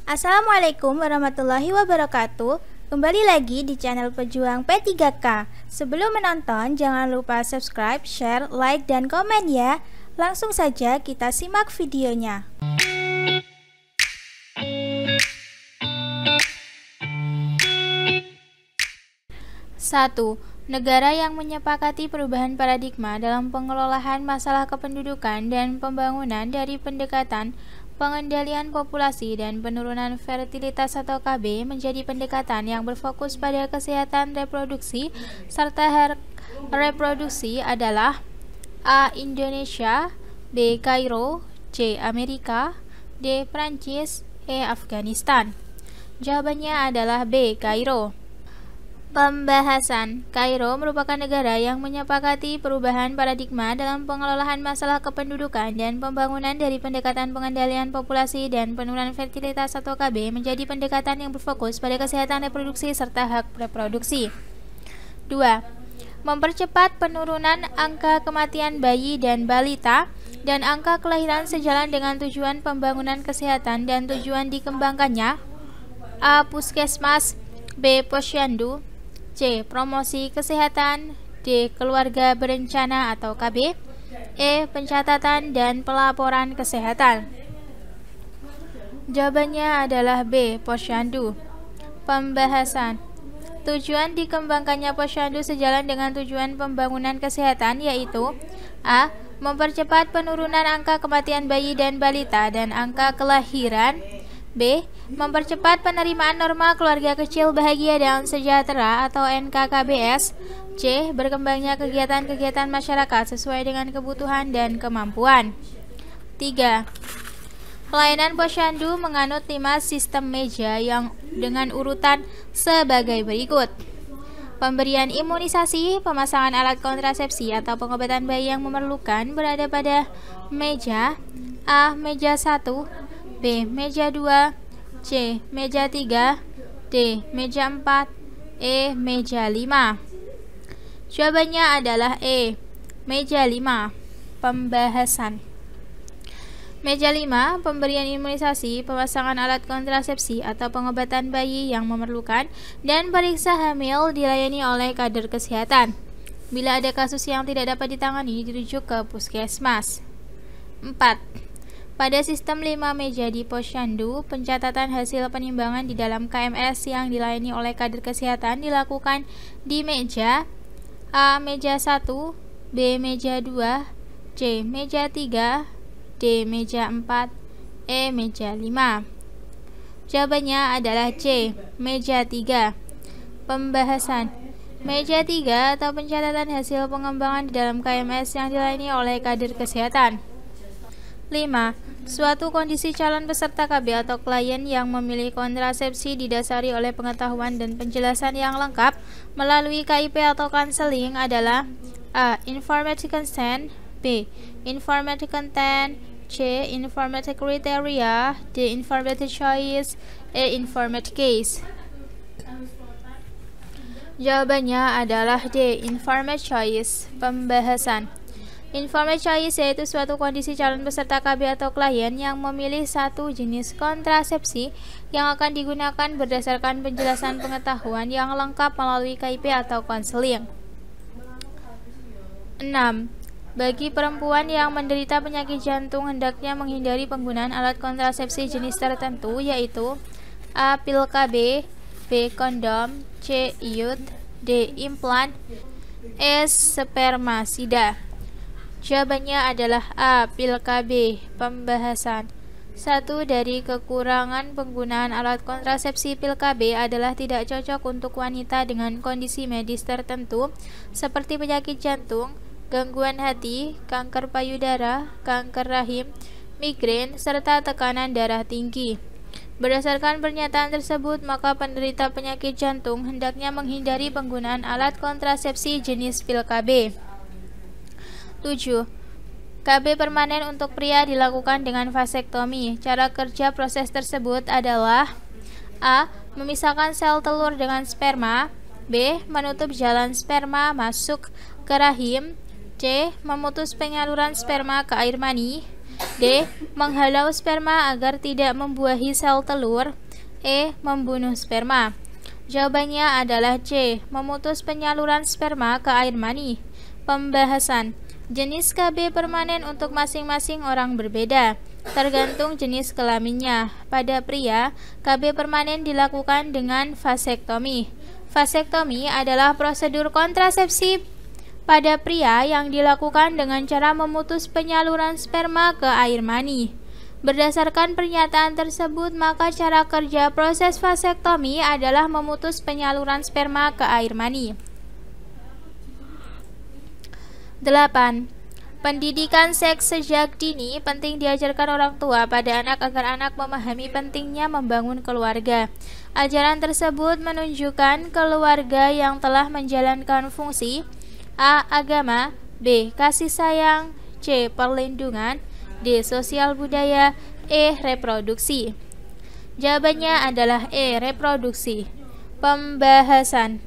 Assalamualaikum warahmatullahi wabarakatuh. Kembali lagi di channel Pejuang P3K. Sebelum menonton, jangan lupa subscribe, share, like, dan komen ya. Langsung saja kita simak videonya. 1. Negara yang menyepakati perubahan paradigma dalam pengelolaan masalah kependudukan dan pembangunan dari pendekatan pengendalian populasi dan penurunan fertilitas atau KB menjadi pendekatan yang berfokus pada kesehatan reproduksi serta hak reproduksi adalah A. Indonesia, B. Kairo, C. Amerika, D. Prancis, E. Afghanistan. Jawabannya adalah B. Kairo. Pembahasan. Kairo merupakan negara yang menyepakati perubahan paradigma dalam pengelolaan masalah kependudukan dan pembangunan dari pendekatan pengendalian populasi dan penurunan fertilitas atau KB menjadi pendekatan yang berfokus pada kesehatan reproduksi serta hak reproduksi. 2. Mempercepat penurunan angka kematian bayi dan balita dan angka kelahiran sejalan dengan tujuan pembangunan kesehatan dan tujuan dikembangkannya A. Puskesmas, B. Posyandu, C. Promosi kesehatan, D. Keluarga berencana atau KB, E. Pencatatan dan pelaporan kesehatan. Jawabannya adalah B. Posyandu. Pembahasan. Tujuan dikembangkannya posyandu sejalan dengan tujuan pembangunan kesehatan yaitu A. Mempercepat penurunan angka kematian bayi dan balita dan angka kelahiran, B. Mempercepat penerimaan norma keluarga kecil bahagia dan sejahtera atau NKKBS, C. Berkembangnya kegiatan-kegiatan masyarakat sesuai dengan kebutuhan dan kemampuan. 3. Pelayanan posyandu menganut 5 sistem meja yang dengan urutan sebagai berikut. Pemberian imunisasi, pemasangan alat kontrasepsi atau pengobatan bayi yang memerlukan berada pada meja A. Meja 1, B. Meja 2, C. Meja 3, D. Meja 4, E. Meja 5. Jawabannya adalah E. Meja 5. Pembahasan. Meja 5, pemberian imunisasi, pemasangan alat kontrasepsi atau pengobatan bayi yang memerlukan, dan periksa hamil dilayani oleh kader kesehatan. Bila ada kasus yang tidak dapat ditangani, dirujuk ke puskesmas. 4. Pada sistem 5 meja di posyandu, pencatatan hasil penimbangan di dalam KMS yang dilayani oleh kader kesehatan dilakukan di meja A. Meja 1, B. Meja 2, C. Meja 3, D. Meja 4, E. Meja 5. Jawabannya adalah C. Meja 3. Pembahasan. Meja 3 atau pencatatan hasil pengembangan di dalam KMS yang dilayani oleh kader kesehatan. 5. Suatu kondisi calon peserta KB atau klien yang memilih kontrasepsi didasari oleh pengetahuan dan penjelasan yang lengkap melalui KIP atau konseling adalah A. Informative consent, B. Informative content, C. Informative criteria, D. Informative choice, E. Informative case. Jawabannya adalah D. Informative choice. Pembahasan. Informed choice yaitu suatu kondisi calon peserta KB atau klien yang memilih satu jenis kontrasepsi yang akan digunakan berdasarkan penjelasan pengetahuan yang lengkap melalui KIP atau konseling. 6. Bagi perempuan yang menderita penyakit jantung hendaknya menghindari penggunaan alat kontrasepsi jenis tertentu yaitu A. Pil KB, B. Kondom, C. IUD, D. Implan, E. Spermasida. Jawabannya adalah A. Pil KB. Pembahasan. Satu dari kekurangan penggunaan alat kontrasepsi pil KB adalah tidak cocok untuk wanita dengan kondisi medis tertentu seperti penyakit jantung, gangguan hati, kanker payudara, kanker rahim, migrain, serta tekanan darah tinggi. Berdasarkan pernyataan tersebut, maka penderita penyakit jantung hendaknya menghindari penggunaan alat kontrasepsi jenis pil KB. 7. KB permanen untuk pria dilakukan dengan vasektomi. Cara kerja proses tersebut adalah A. Memisahkan sel telur dengan sperma, B. Menutup jalan sperma masuk ke rahim, C. Memutus penyaluran sperma ke air mani, D. Menghalau sperma agar tidak membuahi sel telur. E. Membunuh sperma. Jawabannya adalah C. Memutus penyaluran sperma ke air mani. Pembahasan. Jenis KB permanen untuk masing-masing orang berbeda, tergantung jenis kelaminnya. Pada pria, KB permanen dilakukan dengan vasektomi. Vasektomi adalah prosedur kontrasepsi pada pria yang dilakukan dengan cara memutus penyaluran sperma ke air mani. Berdasarkan pernyataan tersebut, maka cara kerja proses vasektomi adalah memutus penyaluran sperma ke air mani. 8. Pendidikan seks sejak dini penting diajarkan orang tua pada anak agar anak memahami pentingnya membangun keluarga. Ajaran tersebut menunjukkan keluarga yang telah menjalankan fungsi A. Agama, B. Kasih sayang, C. Perlindungan, D. Sosial budaya, E. Reproduksi. Jawabannya adalah E. Reproduksi. Pembahasan.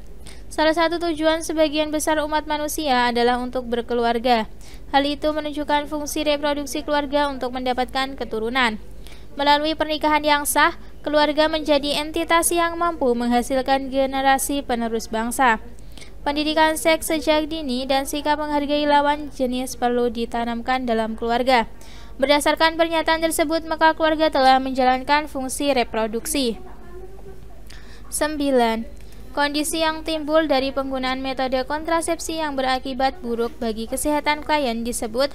Salah satu tujuan sebagian besar umat manusia adalah untuk berkeluarga. Hal itu menunjukkan fungsi reproduksi keluarga untuk mendapatkan keturunan. Melalui pernikahan yang sah, keluarga menjadi entitas yang mampu menghasilkan generasi penerus bangsa. Pendidikan seks sejak dini dan sikap menghargai lawan jenis perlu ditanamkan dalam keluarga. Berdasarkan pernyataan tersebut, maka keluarga telah menjalankan fungsi reproduksi. 9. Kondisi yang timbul dari penggunaan metode kontrasepsi yang berakibat buruk bagi kesehatan klien disebut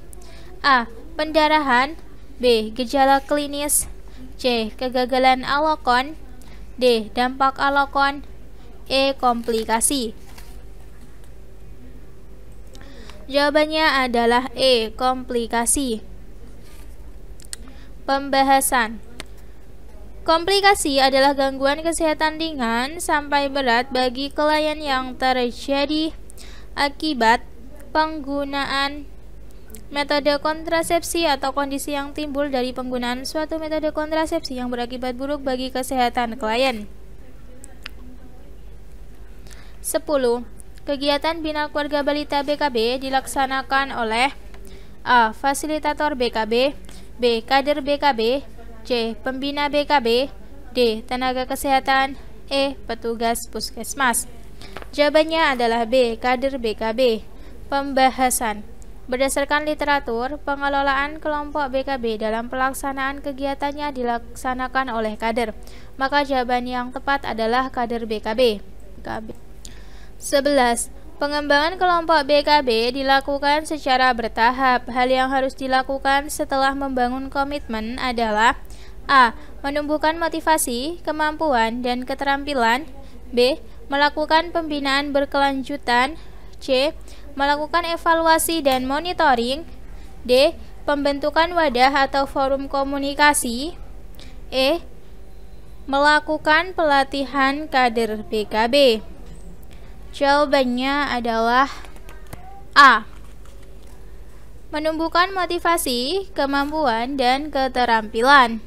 A. Pendarahan, B. Gejala klinis, C. Kegagalan alokon, D. Dampak alokon, E. Komplikasi. Jawabannya adalah E. Komplikasi. Pembahasan. Komplikasi adalah gangguan kesehatan ringan sampai berat bagi klien yang terjadi akibat penggunaan metode kontrasepsi atau kondisi yang timbul dari penggunaan suatu metode kontrasepsi yang berakibat buruk bagi kesehatan klien. 10. Kegiatan Bina Keluarga Balita BKB dilaksanakan oleh A. Fasilitator BKB, B. Kader BKB, C. Pembina BKB, D. Tenaga kesehatan, E. Petugas puskesmas. Jawabannya adalah B. Kader BKB. Pembahasan. Berdasarkan literatur, pengelolaan kelompok BKB dalam pelaksanaan kegiatannya dilaksanakan oleh kader. Maka jawaban yang tepat adalah kader BKB. 11. Pengembangan kelompok BKB dilakukan secara bertahap. Hal yang harus dilakukan setelah membangun komitmen adalah A. Menumbuhkan motivasi, kemampuan, dan keterampilan, B. Melakukan pembinaan berkelanjutan, C. Melakukan evaluasi dan monitoring, D. Pembentukan wadah atau forum komunikasi, E. Melakukan pelatihan kader BKB. Jawabannya adalah A. Menumbuhkan motivasi, kemampuan, dan keterampilan.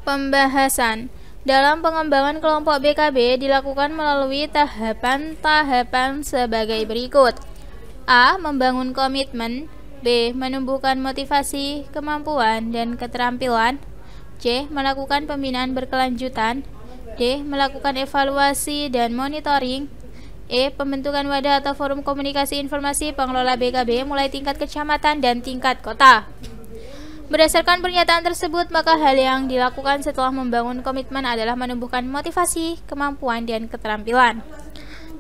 Pembahasan. Dalam pengembangan kelompok BKB dilakukan melalui tahapan-tahapan sebagai berikut. A. Membangun komitmen, B. Menumbuhkan motivasi, kemampuan, dan keterampilan, C. Melakukan pembinaan berkelanjutan, D. Melakukan evaluasi dan monitoring, E. Pembentukan wadah atau forum komunikasi informasi pengelola BKB mulai tingkat kecamatan dan tingkat kota. Berdasarkan pernyataan tersebut, maka hal yang dilakukan setelah membangun komitmen adalah menumbuhkan motivasi, kemampuan, dan keterampilan.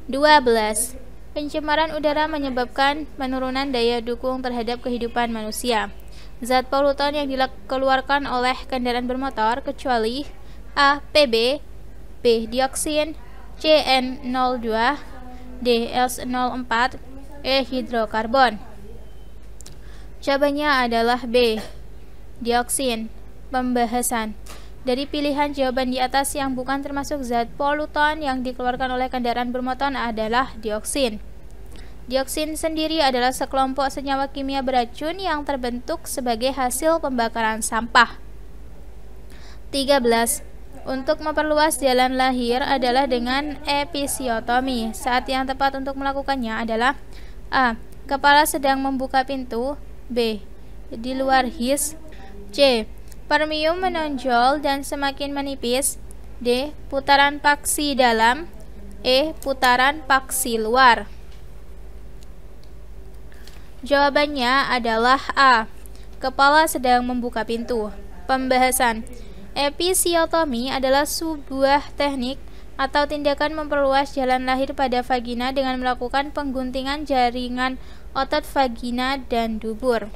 12. Pencemaran udara menyebabkan penurunan daya dukung terhadap kehidupan manusia. Zat polutan yang dikeluarkan oleh kendaraan bermotor kecuali A. PB, B. Dioksin, C. N02, D. S04, E. Hidrokarbon. Jawabannya adalah B. Dioksin. Pembahasan. Dari pilihan jawaban di atas yang bukan termasuk zat polutan yang dikeluarkan oleh kendaraan bermotor adalah dioksin. Dioksin sendiri adalah sekelompok senyawa kimia beracun yang terbentuk sebagai hasil pembakaran sampah. 13. Untuk memperluas jalan lahir adalah dengan episiotomi. Saat yang tepat untuk melakukannya adalah A. Kepala sedang membuka pintu, B. di luar his. C. Permium menonjol dan semakin menipis. D. Putaran paksi dalam. E. Putaran paksi luar. Jawabannya adalah A. Kepala sedang membuka pintu. Pembahasan. Episiotomi adalah sebuah teknik atau tindakan memperluas jalan lahir pada vagina dengan melakukan pengguntingan jaringan otot vagina dan dubur.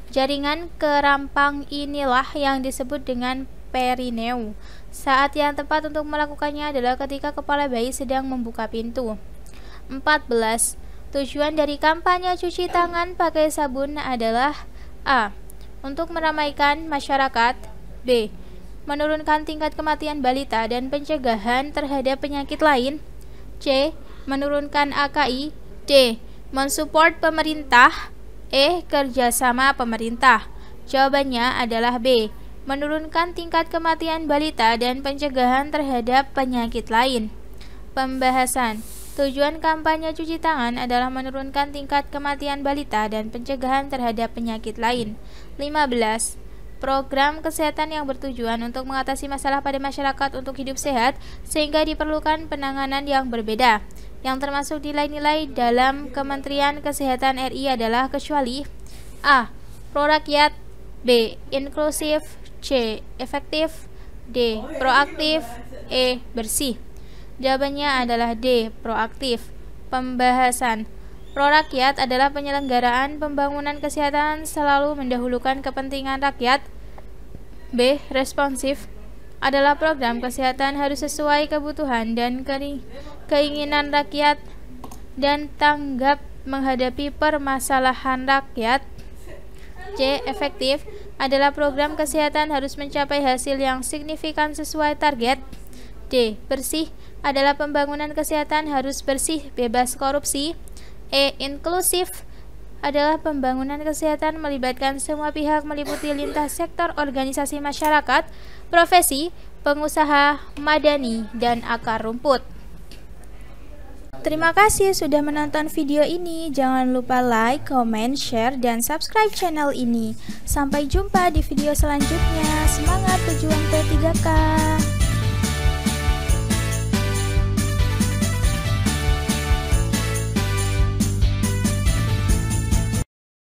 Jaringan kerampang inilah yang disebut dengan perineu. Saat yang tepat untuk melakukannya adalah ketika kepala bayi sedang membuka pintu. 14. Tujuan dari kampanye cuci tangan pakai sabun adalah A. Untuk meramaikan masyarakat. B. Menurunkan tingkat kematian balita dan pencegahan terhadap penyakit lain. C. Menurunkan AKI. D. Mensupport pemerintah. E. Kerjasama pemerintah. Jawabannya adalah B. Menurunkan tingkat kematian balita dan pencegahan terhadap penyakit lain. Pembahasan. Tujuan kampanye cuci tangan adalah menurunkan tingkat kematian balita dan pencegahan terhadap penyakit lain. 15. Program kesehatan yang bertujuan untuk mengatasi masalah pada masyarakat untuk hidup sehat sehingga diperlukan penanganan yang berbeda. Yang termasuk nilai-nilai dalam Kementerian Kesehatan RI adalah kecuali A. Prorakyat. B. Inklusif. C. Efektif. D. Proaktif. E. Bersih. Jawabannya adalah D. Proaktif. Pembahasan. Prorakyat adalah penyelenggaraan pembangunan kesehatan selalu mendahulukan kepentingan rakyat. B. Responsif adalah program kesehatan harus sesuai kebutuhan dan keinginan rakyat dan tanggap menghadapi permasalahan rakyat. C. Efektif adalah program kesehatan harus mencapai hasil yang signifikan sesuai target. D. Bersih adalah pembangunan kesehatan harus bersih, bebas korupsi. E. Inklusif adalah pembangunan kesehatan melibatkan semua pihak meliputi lintas sektor organisasi masyarakat, profesi, pengusaha, madani, dan akar rumput. Terima kasih sudah menonton video ini. Jangan lupa like, comment, share, dan subscribe channel ini. Sampai jumpa di video selanjutnya. Semangat pejuang P3K.